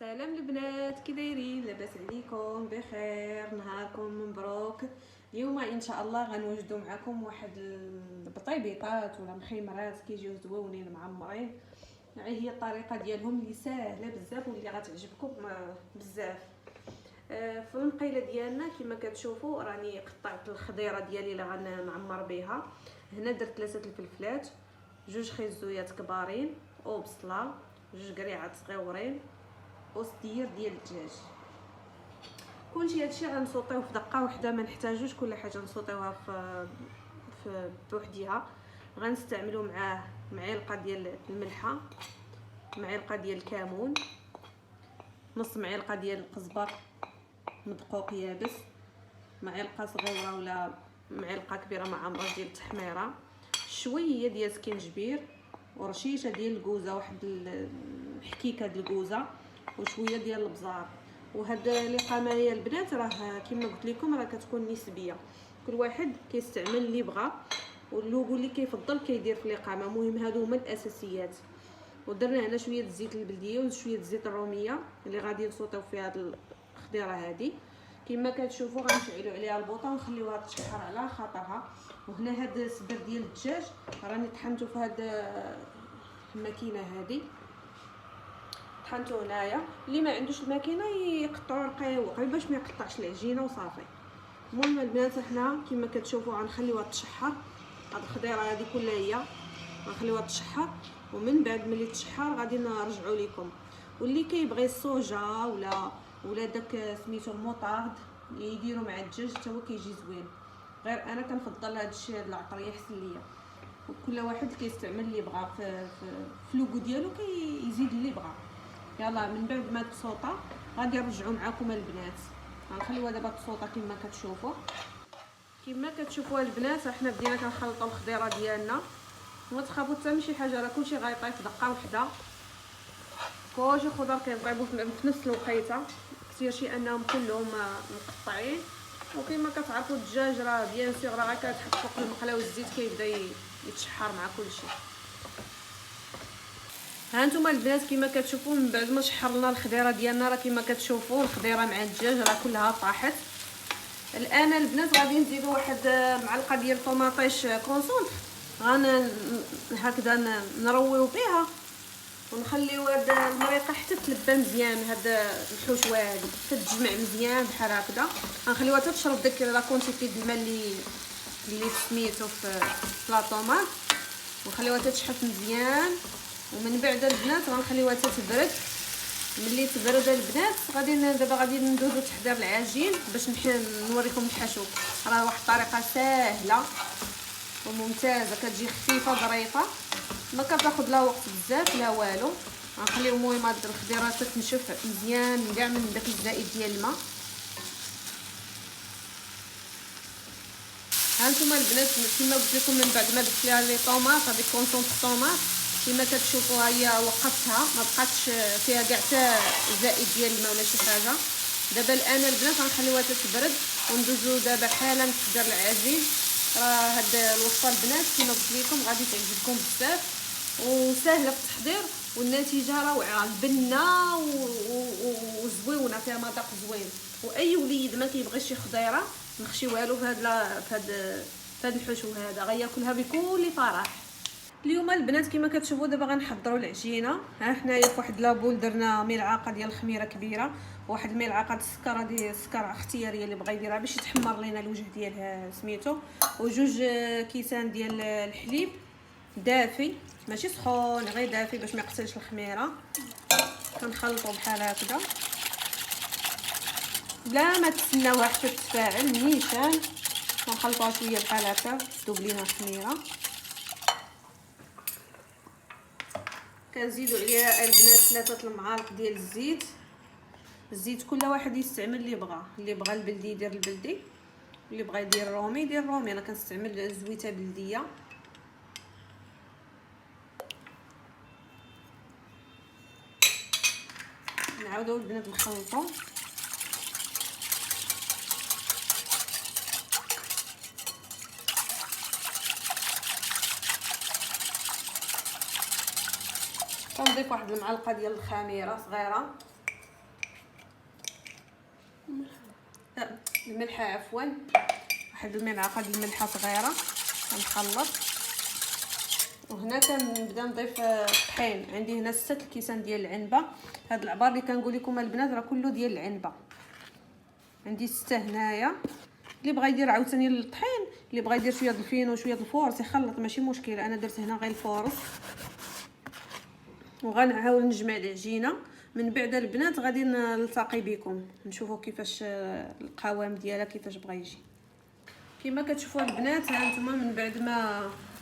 سلام البنات، كي دايرين؟ لاباس عليكم؟ بخير؟ نهاركم مبروك. اليوم ان شاء الله غنوجدوا معكم واحد البطيبيطات ولا مخيمرات كيجيو زويونين معمرين. هي الطريقه ديالهم اللي ساهله بزاف واللي غتعجبكم بزاف. في المقيله ديالنا كما كتشوفوا راني قطعت الخضيره ديالي اللي غنعمر بها. هنا درت 3 الفلفلات، 2 خيزويات كبارين وبصله، 2 قريعات صغيورين وصدير ديال الدجاج. كلشي هادشي غنسوطيوه في دقه واحده، ما نحتاجوش كل حاجه نسوطيوها في بوحديها. غنستعملوا معاه معلقه ديال الملحه، معلقه ديال الكمون، نص معلقه ديال القزبر مدقوق يابس، معلقه صغيره ولا معلقه كبيره معمره ديال التحميره، شويه ديال سكينجبير ورشيشه ديال الكوزه، واحد الحكيكه ديال الكوزه وشويه ديال البزار. وهاد الاقامه يا البنات راه كما قلت لكم راه كتكون نسبيه، كل واحد كيستعمل اللي بغى واللوغو اللي كيفضل كيدير في الاقامه. المهم هادو هما الاساسيات. ودرنا هنا شويه الزيت البلديه وشويه الزيت الروميه اللي غادي نسوطيو فيها هاد الخضيره هادي. كما كتشوفوا غنشعلوا عليها البوطه ونخليوها تشحر على خاطرها. وهنا هاد الصدر ديال الدجاج راني طحنته في هاد الماكينه هادي، طحنته هنايا. اللي ما عندوش الماكينه يقطعوا رقيق باش ما يقطعش العجينه وصافي. المهم البنات حنا كما كتشوفوا غنخليوها تشحر. هاد الخضيره هذه كلها هي غنخليوها تشحر، ومن بعد ملي تشحر غادي نرجعوا لكم. واللي كيبغي الصوجا ولا داك سميتو الموطارد يديروا مع الدجاج حتى هو كيجي زوين، غير انا كنفضل هذا الشيء، هاد العطر يحسن ليا. وكل واحد كيستعمل اللي بغا في لوغو ديالو كيزيد اللي بغا. يلا من بعد ما تصوطا غادي نرجعوا معكم البنات. غنخليوها دابا تصوطا كما كتشوفوا البنات. حنا بدينا كنخلطوا الخضيره ديالنا، وما تخافوا حتى من شي حاجه، راه كلشي غيطيب في دقه واحده. كلشي خضر كيطيبوا في نفس الوقيته، كثير شي انهم كلهم مقطعين. وكما كتعرفوا الدجاج راه بيان سيغ راه كتحط فوق المقله والزيت كيبدا يتشحر مع كلشي. ها انتم البنات كما كتشوفوا من بعد ما شحرنا الخضيره ديالنا راه كما كتشوفوا الخضيره مع الدجاج راه كلها طاحت. الان البنات غادي نزيدوا واحد معلقه ديال طوماطيش كونسونط، هكذا نرويو بها ونخليو هاد المريقه حتى تلبى مزيان. هاد الحشوه هادي تتجمع مزيان بحال هكذا. غنخليوها تشرب داك لا كونتيتي د الماء اللي سميتو في لا طوماط، ونخليوها تشحف مزيان. ومن بعد البنات غنخليوها تتبرد. ملي تبرد البنات غادي ندوزو تحضير العجين باش نوريكم الحشو. راه واحد الطريقه ساهله وممتازه، كتجي خفيفه ظريفه، ما كتاخذ لا وقت بزاف لا والو. غنخليو المهم هاد الخضيره تنشف مزيان كاع من داك الزائد ديال الماء. هانتوما البنات كما قلت لكم من بعد ما درت ليها لي طوماط هذيك كونسونط طوماط كما كتشوفوا هي وقفتها، ما بقاتش فيها كاع حتى زائد ديال الماء ولا شي حاجه. دابا الان البنات غنخليوها تتبرد وندوزو دابا حالا تحضير العجين. راه هاد الوصفه البنات كما قلت لكم غادي تعجبكم بزاف وسهله في التحضير، والنتيجه روعه البنه وزويونه فيها مذاق زوين. واي وليد ما كيبغيش شي خضيره نخشيوها له في هاد الحشو هذا غياكلها بكل فرح. اليوم البنات كما كتشوفوا دابا غنحضروا العجينه. ها حنايا في واحد لابول درنا ملعقه ديال الخميره كبيره، وواحد الملعقه د السكر، هذه السكر اختياريه اللي بغى يديرها باش يتحمر لينا الوجه ديالها سميتو، وجوج كيسان ديال الحليب دافي ماشي سخون غير دافي باش ما يقتلش الخميره. كنخلطوا بحال هكذا بلا ما تسناوها حتى تتفاعل نيشان. كنخلطوها شويه بحال هكا تذوب لينا الخميره. كنزيدوا عليها البنات 3 المعالق ديال الزيت كل واحد يستعمل اللي بغى البلدي يدير البلدي، اللي بغى يدير الرومي يدير الرومي. انا كنستعمل الزويته بلديه. نعاودوا البنات نخلطوا. كنضيف واحد المعلقه ديال الخميره صغيره الملحه عفوا، واحد الملعقه ديال الملحه صغيره كنخلط. وهنا كنبدا نضيف الطحين. عندي هنا 6 الكيسان ديال العنبه. هاد العبار اللي كنقول لكم البنات راه كله ديال العنبه. عندي 6 هنايا. اللي بغى يدير عاوتاني الطحين، اللي بغى يدير شويه د الفينو وشويه د الفورص يخلط، ماشي مشكل. انا درت هنا غير الفورص. وغنعاود نجمع العجينه. من بعد البنات غادي نلتقي بكم نشوفوا كيفاش القوام ديالها كيفاش بغى يجي. كما كتشوفوا البنات، ها نتوما من بعد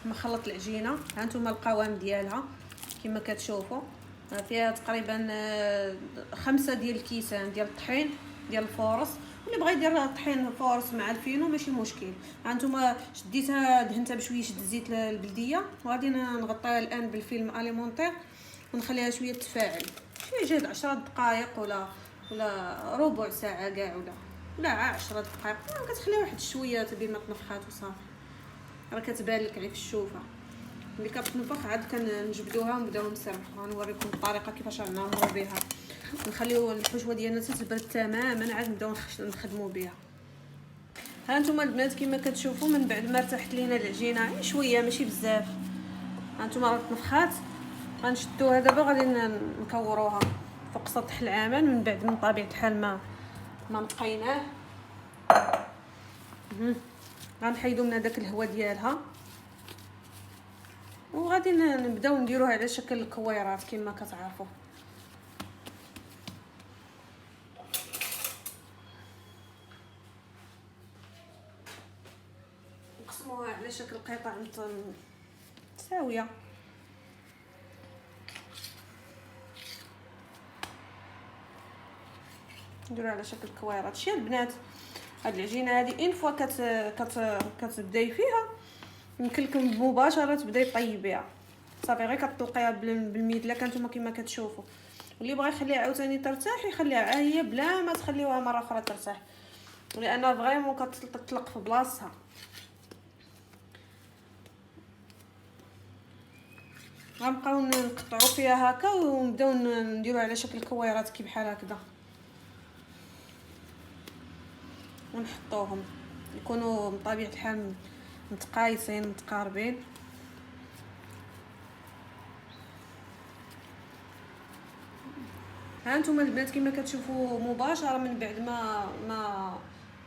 ما خلط العجينه، ها نتوما القوام ديالها كما كتشوفوا. فيها تقريبا 5 ديال الكيسان ديال الطحين ديال الفورص. واللي بغى يدير الطحين الفورص مع الفينو ماشي مشكل. ها نتوما شديتها دهنتها بشويه الزيت البلديه، وغادي نغطيها الان بالفيلم اليمونطير ونخليها شويه تفاعل، شويه جهد 10 دقائق ولا ربع ساعه كاع، ولا 10 دقائق. كتخليها واحد شويه بين ما تنفخات وصافي. راه كتبان لك غير في الشوفه ملي كتنفخ. عاد كنجبدوها ونبداو نسرحوا. غنوريكم الطريقه كيفاش نعمروا بها. نخليو الحشوه ديالنا تتبرد تماما، عاد نبداو نخدموا بها. ها نتوما البنات كما كتشوفوا من بعد ما ارتاحت لينا العجينه شويه ماشي بزاف، ها نتوما راه تنفخات. غنشدوها دابا غادي نكوروها فوق سطح العمل. من بعد من طبيعه الحال ما نقيناه، غنحيدو من هذاك الهواء ديالها. وغادي نبداو نديروها على شكل الكويرات كما كتعرفوا. نقسموها على شكل قطع متساويه. نديرو على شكل كويرات. شي البنات هاد العجينه هادي ان فوا كتبداي فيها يمكن لكم مباشره تبداي طيبيها صافي. غير كتطلقيها بالميدله كنتوما كما كتشوفوا. واللي بغى يخليها عاوتاني ترتاح يخليها هي بلا ما تخليوها مره اخرى ترتاح، لان فريمون كتطلق في بلاصتها. غنبقاو نقطعوا فيها هكا ونبداو نديروا على شكل كويرات كي بحال هكذا، ونحطوهم يكونوا بطبيعه الحال متقايسين متقاربين. ها نتوما البنات كما كتشوفوا مباشره من بعد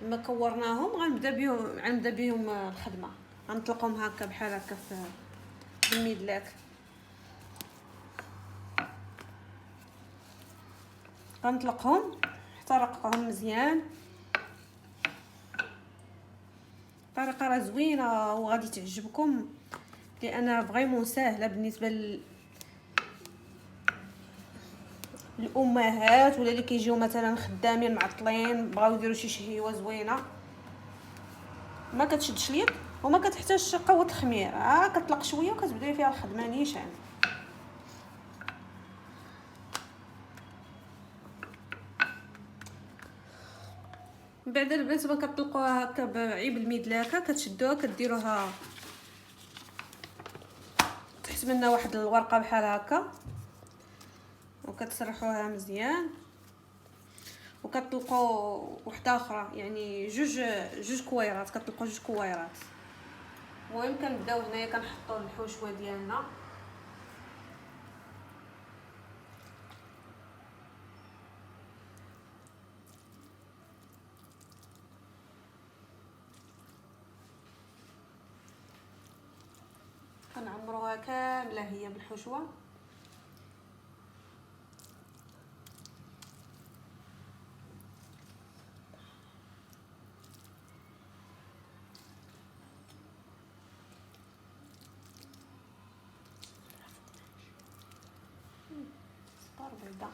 ما كورناهم غنبدا بهم الخدمه. غنطلقهم هكا بحال هكا في الميدلاك. غنطلقهم حتى نرققهم مزيان. الطريقه راه زوينه وغادي تعجبكم، لان فريمون ساهله بالنسبه الامهات ولا اللي كيجيو مثلا خدامين معطلين بغاو يديروا شي شهيوه زوينه. ما كتشدش اليد وما كتحتاجش قوه الخمير. كتطلق شويه وكتبداي فيها الخدمه نيشان. من بعد البنات ما كتطلقوها هكا بعيب الميدلاكه كتشدوها كديروها تحت منها واحد الورقه بحال هكا وكتسرحوها مزيان. وكتطلقوا وحده اخرى يعني جوج كويرات. كتطلقوا جوج كويرات. المهم كنبداو هنايا كنحطوا الحشوه ديالنا. كنعمروها كامله هي بالحشوه. بيضاء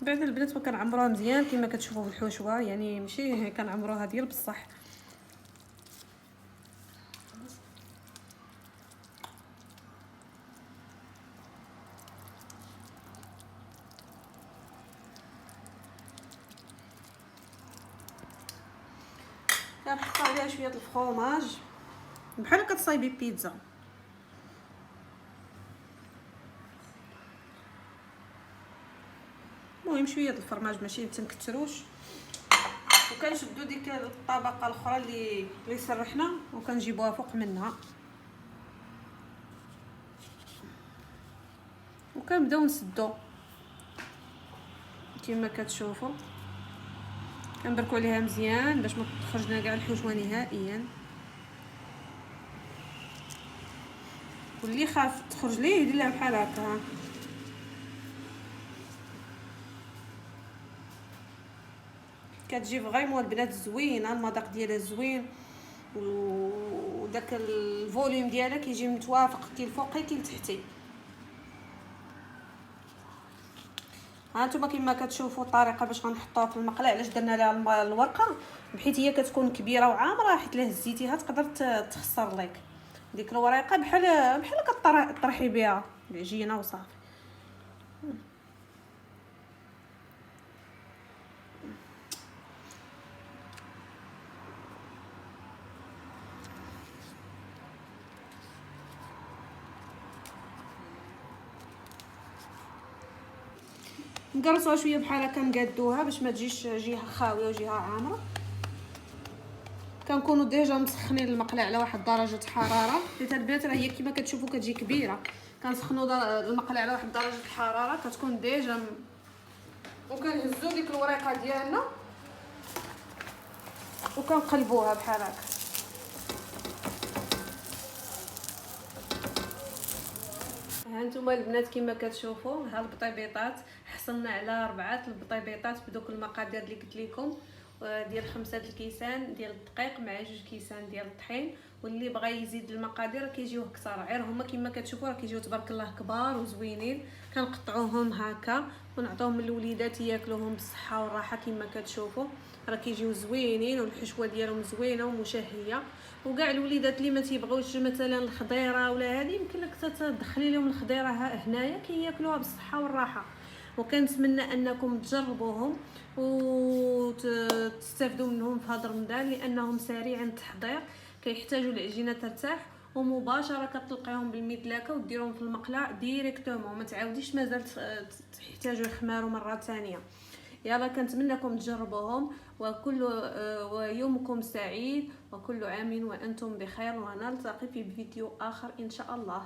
بعد البنات ما كنعمروها مزيان كما كتشوفوا في الحشوه، يعني ماشي كنعمروها ديال بصح. كنحط عليها شويه الفرomاج بحال كتصايبي بيتزا. المهم شويه الفرماج ماشي تنكثروش. وكنشدو ديك الطبقه الاخرى اللي سرحنا وكنجيبوها فوق منها وكنبداو نسدو كما كتشوفوا. كنبركوا عليها مزيان باش ما تخرج لنا كاع الحشوه نهائيا. واللي خاف تخرج ليه يدير لها بحال هكا. كتجي فريمون البنات زوينه، المذاق ديالها زوين وداك الفوليوم ديالها كيجي متوافق كي الفوقي كي لتحتي. ها نتوما كما كتشوفوا الطريقه باش غنحطوها في المقله. علاش درنا لها الورقه؟ بحيث هي كتكون كبيره وعامره، حيت لا هزيتيها تقدر تخسر لك ديك الورقه بحال كطرحي بها العجينه وصافي. نقرصوها شويه بحال هكا، نقادوها باش ما تجيش جهه خاويه وجهه عامره. كنكونوا ديجا مسخنين المقله على واحد درجه حراره، حيت البنات راه هي كما كتشوفوا كتجي كبيره. كنسخنوا المقله على واحد درجه الحراره كتكون ديجا وكنهزوا ديك الوريقه ديالنا وكنقلبوها بحال هكا. ها نتوما البنات كما كتشوفوا، ها البطيبيطات حصلنا على 4 البطيبيطات بدوك المقادير اللي قلت لكم، ديال 5 الكيسان ديال الدقيق مع 2 كيسان ديال الطحين. واللي بغى يزيد المقادير كيجيوه كثار، غير هما كما كتشوفوا راه كيجيو تبارك الله كبار وزوينين. كنقطعوهم هكا ونعطوهم للوليدات ياكلوهم بالصحه والراحه. كما كتشوفوا راه كيجيو زوينين والحشوه ديالهم زوينه ومشهيه. وكاع الوليدات اللي ما تيبغيوش مثلا الخضيره ولا هذه، يمكن لك تدخلي لهم الخضيره هنايا كياكلوها بالصحه والراحه. وكنتمنى انكم تجربوهم وتستافدوا منهم في هذا رمضان، لانهم سريع التحضير، كيحتاجوا العجينه ترتاح ومباشره كتلقيهم بالمدلاكه وديرهم في المقله ديريكتومون، ما تعاوديش مازال تحتاجوا يخماروا مره ثانيه. يلا كنتمنىكم تجربوهم ويومكم سعيد وكل عام وانتم بخير، ونلتقي في فيديو اخر ان شاء الله.